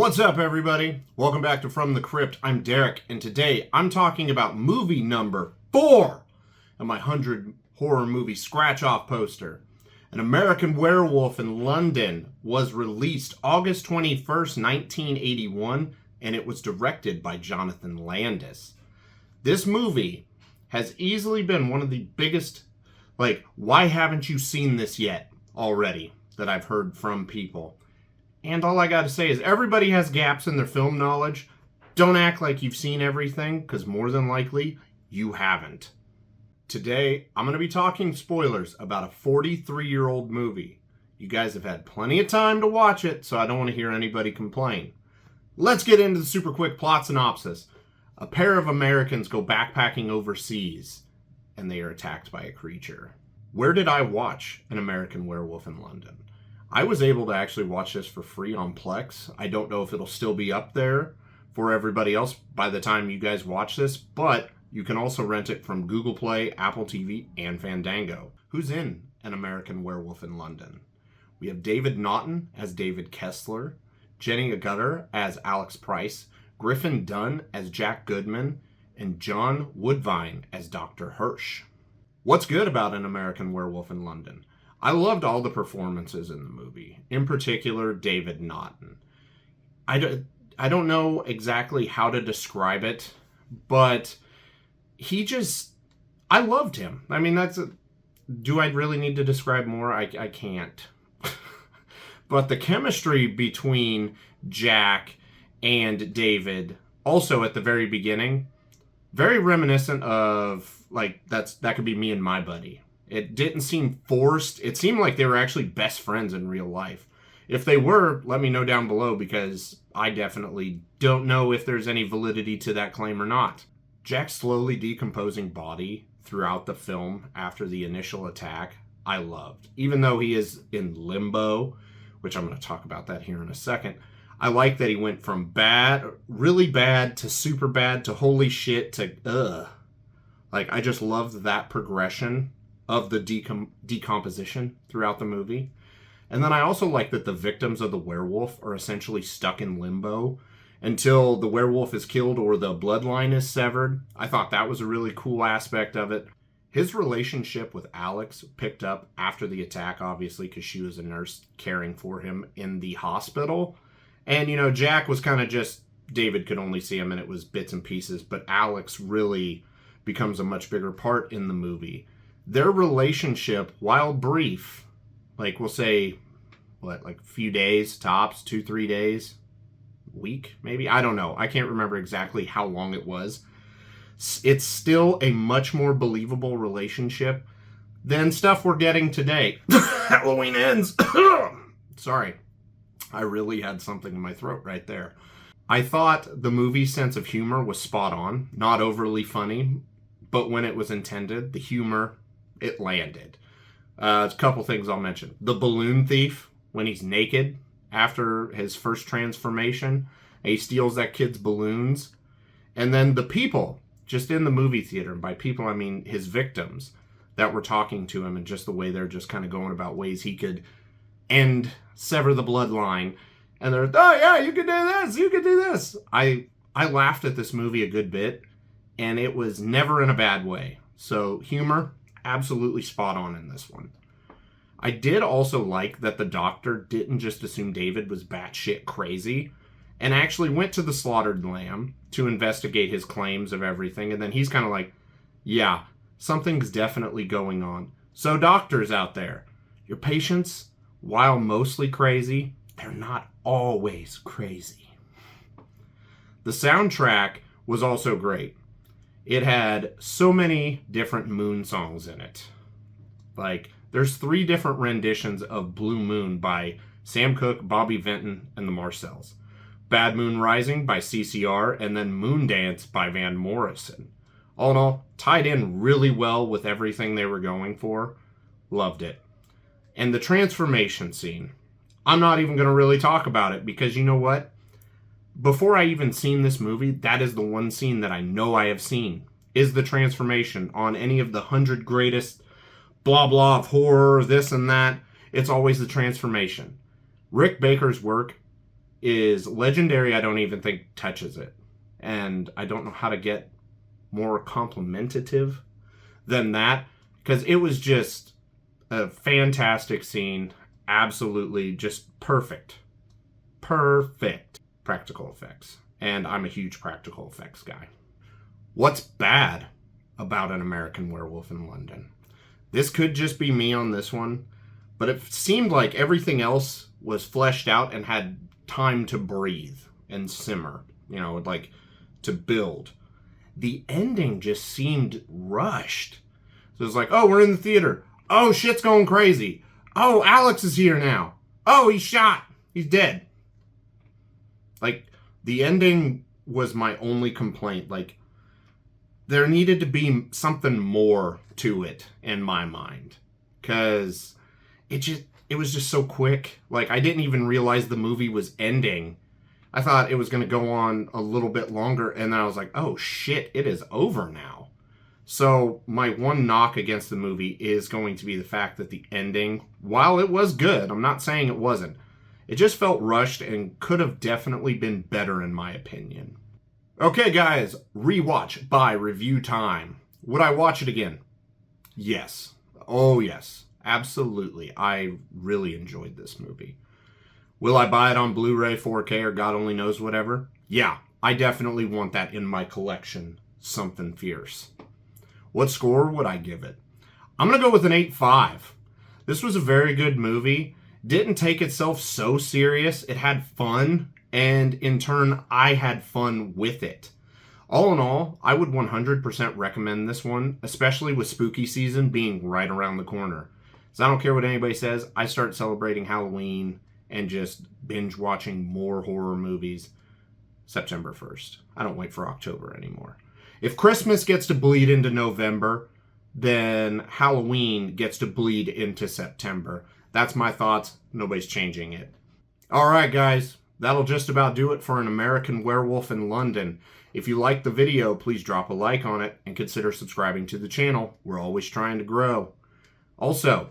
What's up, everybody? Welcome back to From the Crypt. I'm Derek, and today I'm talking about movie number 4 of my 100 horror movie scratch-off poster. An American Werewolf in London was released August 21st, 1981, and it was directed by Jonathan Landis. This movie has easily been one of the biggest, why haven't you seen this yet already, that I've heard from people. And all I gotta say is everybody has gaps in their film knowledge. Don't act like you've seen everything, because more than likely, you haven't. Today, I'm going to be talking spoilers about a 43-year-old movie. You guys have had plenty of time to watch it, so I don't want to hear anybody complain. Let's get into the super quick plot synopsis. A pair of Americans go backpacking overseas, and they are attacked by a creature. Where did I watch An American Werewolf in London? I was able to actually watch this for free on Plex. I don't know if it'll still be up there for everybody else by the time you guys watch this, but you can also rent it from Google Play, Apple TV, and Fandango. Who's in An American Werewolf in London? We have David Naughton as David Kessler, Jenny Agutter as Alex Price, Griffin Dunn as Jack Goodman, and John Woodvine as Dr. Hirsch. What's good about An American Werewolf in London? I loved all the performances in the movie, in particular David Naughton. I don't know exactly how to describe it, but I loved him. I mean, do I really need to describe more? I can't. But the chemistry between Jack and David, also at the very beginning, very reminiscent of, that could be me and my buddy. It didn't seem forced. It seemed like they were actually best friends in real life. If they were, let me know down below, because I definitely don't know if there's any validity to that claim or not. Jack's slowly decomposing body throughout the film after the initial attack, I loved. Even though he is in limbo, which I'm going to talk about that here in a second, I like that he went from bad, really bad, to super bad, to holy shit, to ugh. I just loved that progression of the decomposition throughout the movie. And then I also like that the victims of the werewolf are essentially stuck in limbo until the werewolf is killed or the bloodline is severed. I thought that was a really cool aspect of it. His relationship with Alex picked up after the attack, obviously, because she was a nurse caring for him in the hospital. And, Jack was kind of just, David could only see him and it was bits and pieces, but Alex really becomes a much bigger part in the movie. Their relationship, while brief, we'll say, a few days tops, 2-3 days, week maybe? I don't know. I can't remember exactly how long it was. It's still a much more believable relationship than stuff we're getting today. Halloween ends. Sorry. I really had something in my throat right there. I thought the movie's sense of humor was spot on. Not overly funny, but when it was intended, the humor, it landed. A couple things I'll mention. The balloon thief, when he's naked after his first transformation, and he steals that kid's balloons. And then the people, just in the movie theater, and by people I mean his victims, that were talking to him, and just the way they're just kind of going about ways he could sever the bloodline. And they're, oh yeah, you could do this, you could do this. I laughed at this movie a good bit, and it was never in a bad way. So humor, absolutely spot on in this one. I did also like that the doctor didn't just assume David was batshit crazy and actually went to the slaughtered lamb to investigate his claims of everything. And then he's kind of like, yeah, something's definitely going on. So doctors out there, your patients, while mostly crazy, they're not always crazy. The soundtrack was also great. It had so many different Moon songs in it. There's 3 different renditions of Blue Moon by Sam Cooke, Bobby Vinton, and the Marcells. Bad Moon Rising by CCR, and then Moon Dance by Van Morrison. All in all, tied in really well with everything they were going for. Loved it. And the transformation scene. I'm not even going to really talk about it, because you know what? Before I even seen this movie, that is the one scene that I know I have seen, is the transformation on any of the 100 greatest blah blah of horror, this and that. It's always the transformation. Rick Baker's work is legendary. I don't even think touches it. And I don't know how to get more complimentative than that, because it was just a fantastic scene. Absolutely just perfect. Perfect practical effects. And I'm a huge practical effects guy. What's bad about An American Werewolf in London? This could just be me on this one, but it seemed like everything else was fleshed out and had time to breathe and simmer, you know, like to build. The ending just seemed rushed. So it's like, oh, we're in the theater. Oh, shit's going crazy. Oh, Alex is here now. Oh, he's shot. He's dead. Like, the ending was my only complaint. Like, there needed to be something more to it in my mind. Because it was just so quick. Like, I didn't even realize the movie was ending. I thought it was going to go on a little bit longer, and then I was like, oh shit, it is over now. So my one knock against the movie is going to be the fact that the ending, while it was good, I'm not saying it wasn't, it just felt rushed and could have definitely been better in my opinion. Okay guys, rewatch by review time. Would I watch it again? Yes. Oh yes. Absolutely. I really enjoyed this movie. Will I buy it on Blu-ray, 4K, or God only knows whatever? Yeah, I definitely want that in my collection. Something fierce. What score would I give it? I'm going to go with an 8.5. This was a very good movie. Didn't take itself so serious. It had fun, and in turn, I had fun with it. All in all, I would 100% recommend this one, especially with spooky season being right around the corner. So I don't care what anybody says, I start celebrating Halloween and just binge watching more horror movies September 1st. I don't wait for October anymore. If Christmas gets to bleed into November, then Halloween gets to bleed into September. That's my thoughts. Nobody's changing it. All right, guys. That'll just about do it for An American Werewolf in London. If you liked the video, please drop a like on it and consider subscribing to the channel. We're always trying to grow. Also,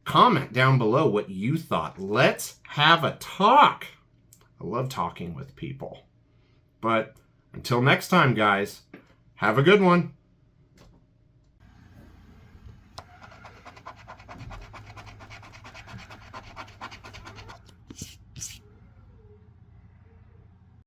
comment down below what you thought. Let's have a talk. I love talking with people. But until next time, guys, have a good one.